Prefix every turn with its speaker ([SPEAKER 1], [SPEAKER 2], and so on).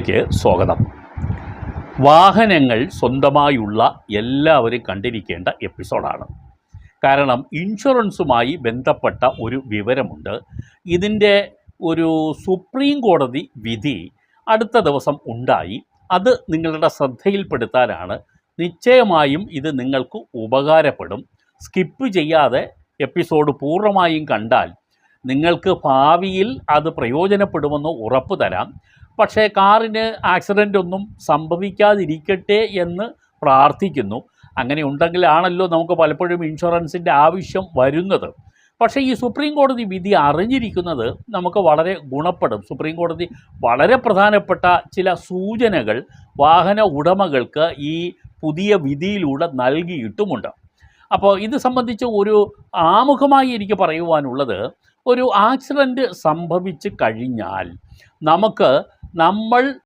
[SPEAKER 1] ക്ക് സ്വാഗതം. വാഹനങ്ങൾ സ്വന്തമായുള്ള എല്ലാവരും കണ്ടിരിക്കേണ്ട എപ്പിസോഡാണ്. കാരണം ഇൻഷുറൻസുമായി ബന്ധപ്പെട്ട ഒരു വിവരമുണ്ട്. ഇതിൻ്റെ ഒരു സുപ്രീം കോടതി വിധി അടുത്ത ദിവസം ഉണ്ടായി. അത് നിങ്ങളുടെ ശ്രദ്ധയിൽപ്പെടുത്താനാണ്. നിശ്ചയമായും ഇത് നിങ്ങൾക്ക് ഉപകാരപ്പെടും. സ്കിപ്പ് ചെയ്യാതെ എപ്പിസോഡ് പൂർണ്ണമായും കണ്ടാൽ നിങ്ങൾക്ക് ഭാവിയിൽ അത് പ്രയോജനപ്പെടുമെന്ന് ഉറപ്പ് തരാം. പക്ഷേ കാറിന് ആക്സിഡൻ്റ് ഒന്നും സംഭവിക്കാതിരിക്കട്ടെ എന്ന് പ്രാർത്ഥിക്കുന്നു. അങ്ങനെ ഉണ്ടെങ്കിലാണല്ലോ നമുക്ക് പലപ്പോഴും ഇൻഷുറൻസിൻ്റെ ആവശ്യം വരുന്നത്. പക്ഷേ ഈ സുപ്രീം കോടതി വിധി അറിഞ്ഞിരിക്കുന്നത് നമുക്ക് വളരെ ഗുണപ്പെടും. സുപ്രീം കോടതി വളരെ പ്രധാനപ്പെട്ട ചില സൂചനകൾ വാഹന ഉടമകൾക്ക് ഈ പുതിയ വിധിയിലൂടെ നൽകിയിട്ടുമുണ്ട്. അപ്പോൾ ഇത് സംബന്ധിച്ച് ഒരു ആമുഖമായി എനിക്ക് പറയുവാനുള്ളത്, ഒരു ആക്സിഡൻറ്റ് സംഭവിച്ച് കഴിഞ്ഞാൽ നമ്മൾ